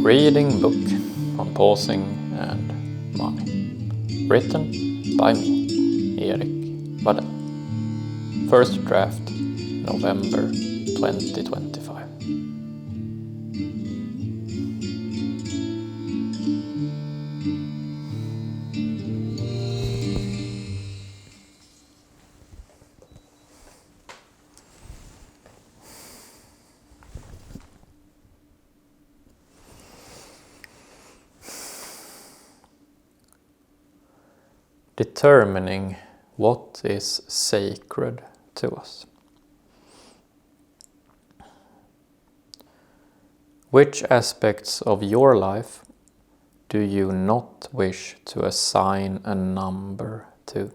reading book on pausing and money. Written by me, Eric Wadell. First draft, November 2025. Determining what is sacred to us. Which aspects of your life do you not wish to assign a number to?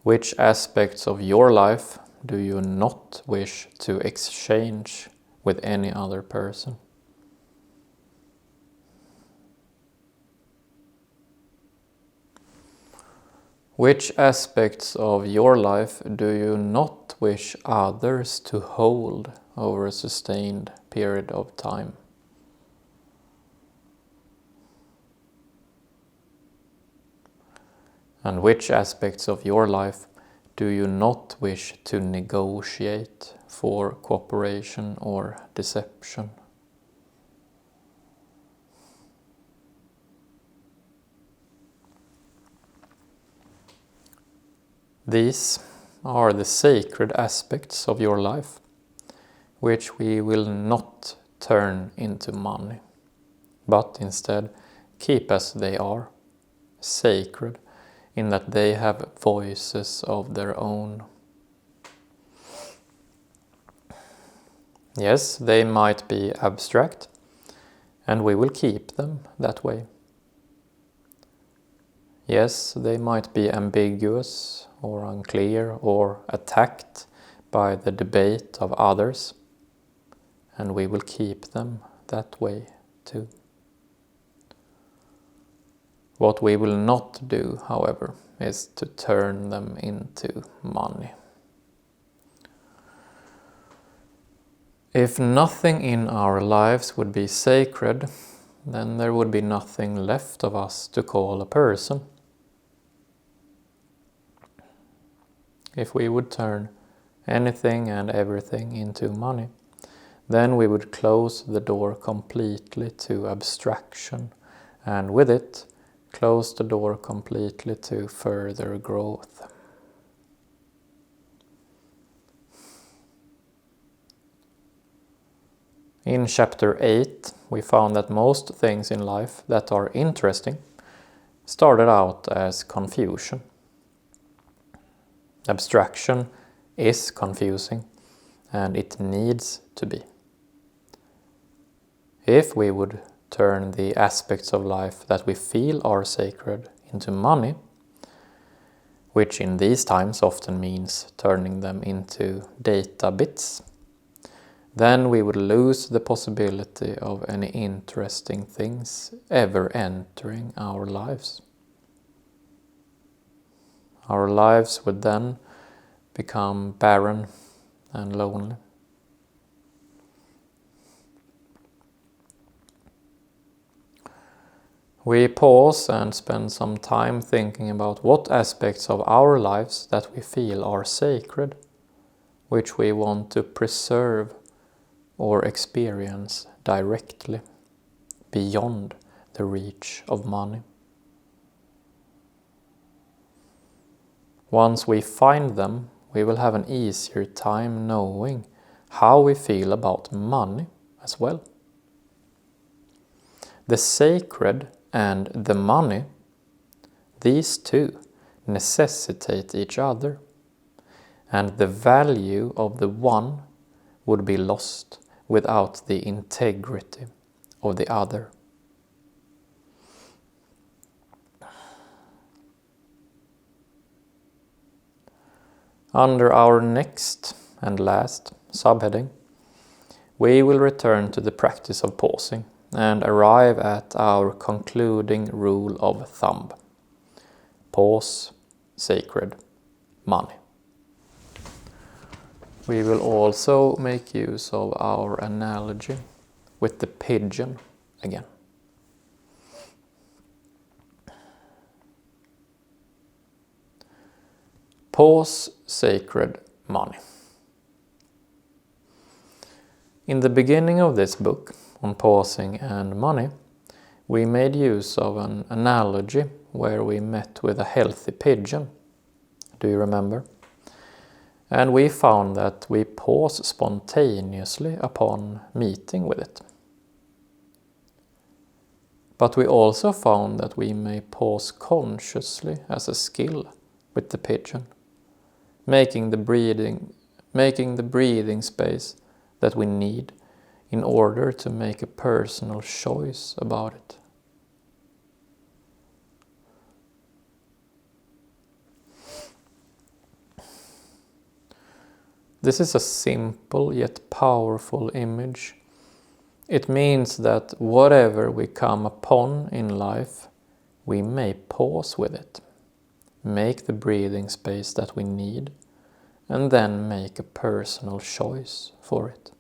Which aspects of your life do you not wish to exchange with any other person? Which aspects of your life do you not wish others to hold over a sustained period of time? And which aspects of your life do you not wish to negotiate for cooperation or deception? These are the sacred aspects of your life, which we will not turn into money, but instead keep as they are, sacred, in that they have voices of their own. Yes, they might be abstract, and we will keep them that way. Yes, they might be ambiguous or unclear or attacked by the debate of others, and we will keep them that way too. What we will not do, however, is to turn them into money. If nothing in our lives would be sacred, then there would be nothing left of us to call a person. If we would turn anything and everything into money, then we would close the door completely to abstraction, and with it, close the door completely to further growth. In chapter 8, we found that most things in life that are interesting started out as confusion. Abstraction is confusing, and it needs to be. If we would turn the aspects of life that we feel are sacred into money, which in these times often means turning them into data bits, then we would lose the possibility of any interesting things ever entering our lives. Our lives would then become barren and lonely. We pause and spend some time thinking about what aspects of our lives that we feel are sacred, which we want to preserve or experience directly, beyond the reach of money. Once we find them, we will have an easier time knowing how we feel about money as well. The sacred and the money, these two necessitate each other, and the value of the one would be lost without the integrity of the other. Under our next and last subheading, we will return to the practice of pausing and arrive at our concluding rule of thumb. Pause, sacred, money. we will also make use of our analogy with the pigeon again. Pause sacred money. In the beginning of this book on pausing and money, we made use of an analogy where we met with a healthy pigeon. Do you remember? And we found that we pause spontaneously upon meeting with it. But we also found that we may pause consciously as a skill with the pigeon, making the breathing space that we need in order to make a personal choice about it. This is a simple yet powerful image. It means that whatever we come upon in life, we may pause with it, make the breathing space that we need, and then make a personal choice for it.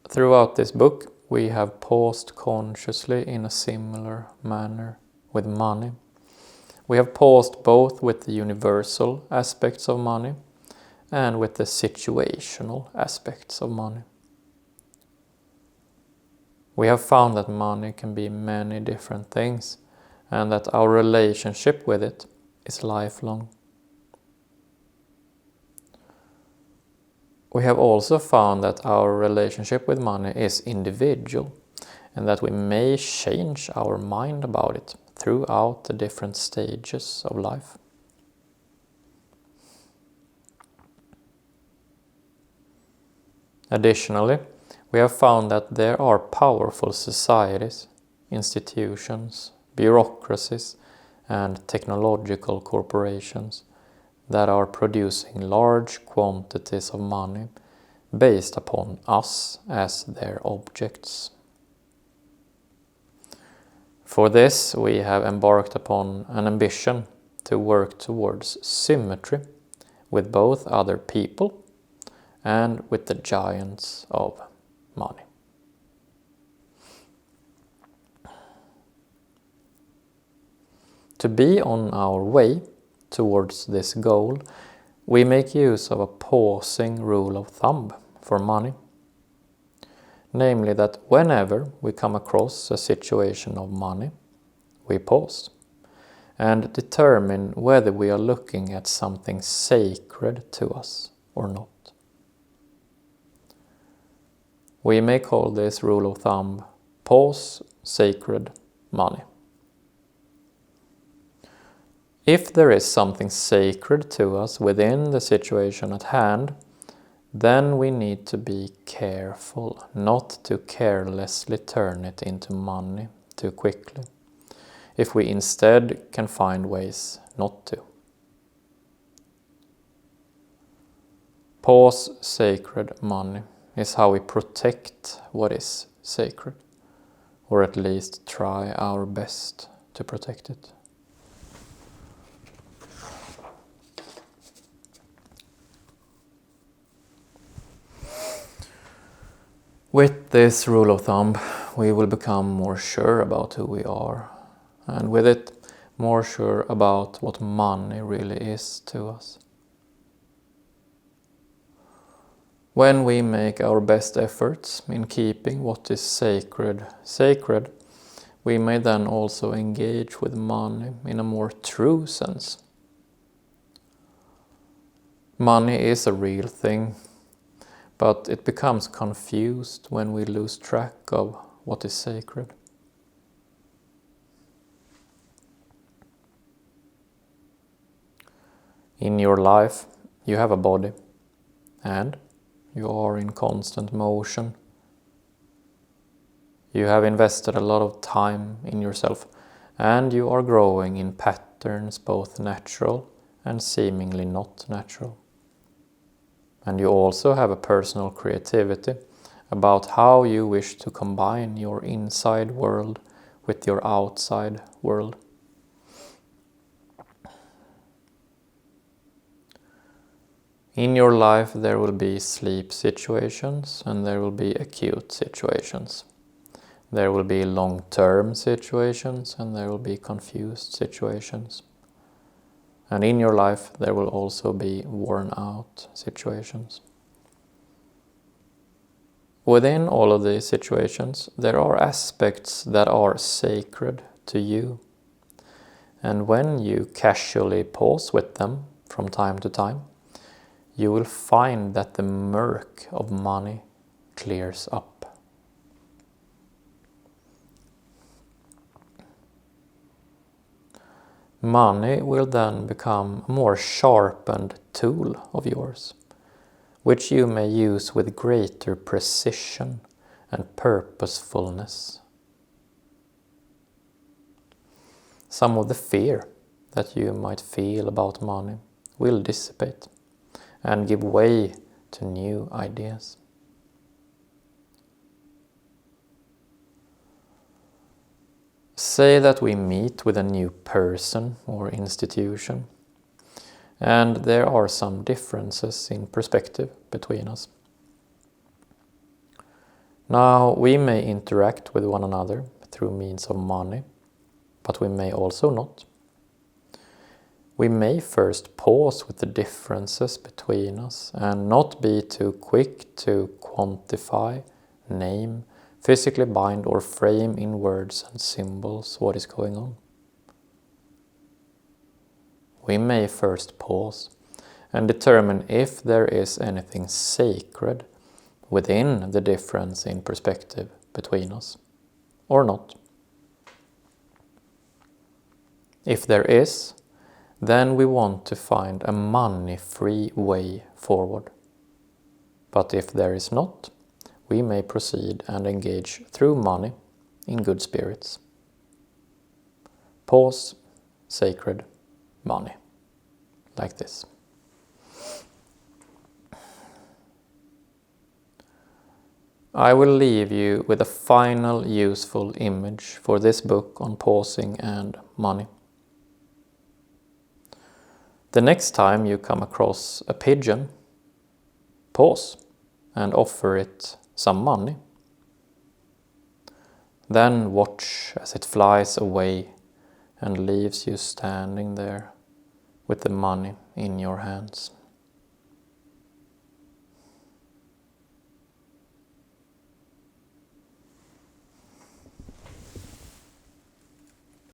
Throughout this book, we have paused consciously in a similar manner with money. We have paused both with the universal aspects of money and with the situational aspects of money. We have found that money can be many different things and that our relationship with it is lifelong. We have also found that our relationship with money is individual and that we may change our mind about it throughout the different stages of life. Additionally, we have found that there are powerful societies, institutions, bureaucracies, and technological corporations that are producing large quantities of money based upon us as their objects. For this, we have embarked upon an ambition to work towards symmetry with both other people and with the giants of money. To be on our way towards this goal, we make use of a pausing rule of thumb for money. Namely that whenever we come across a situation of money, we pause and determine whether we are looking at something sacred to us or not. We may call this rule of thumb pause sacred money. If there is something sacred to us within the situation at hand, then we need to be careful not to carelessly turn it into money too quickly, if we instead can find ways not to. Pause sacred money is how we protect what is sacred, or at least try our best to protect it. With this rule of thumb, we will become more sure about who we are, and with it, more sure about what money really is to us. When we make our best efforts in keeping what is sacred, we may then also engage with money in a more true sense. Money is a real thing, but it becomes confused when we lose track of what is sacred. In your life, you have a body, and you are in constant motion. You have invested a lot of time in yourself, and you are growing in patterns both natural and seemingly not natural. And you also have a personal creativity about how you wish to combine your inside world with your outside world. In your life there will be sleep situations and there will be acute situations. There will be long-term situations and there will be confused situations. And in your life there will also be worn-out situations. Within all of these situations, there are aspects that are sacred to you. And when you casually pause with them from time to time, you will find that the murk of money clears up. Money will then become a more sharpened tool of yours, which you may use with greater precision and purposefulness. Some of the fear that you might feel about money will dissipate and give way to new ideas. Say that we meet with a new person or institution, and there are some differences in perspective between us. Now, we may interact with one another through means of money, but we may also not. We may first pause with the differences between us and not be too quick to quantify, name, physically bind or frame in words and symbols what is going on. We may first pause and determine if there is anything sacred within the difference in perspective between us, or not. If there is, then we want to find a money-free way forward. But if there is not, we may proceed and engage through money in good spirits. Pause, sacred, money. Like this. I will leave you with a final useful image for this book on pausing and money. The next time you come across a pigeon, pause and offer it some money. Then watch as it flies away and leaves you standing there with the money in your hands.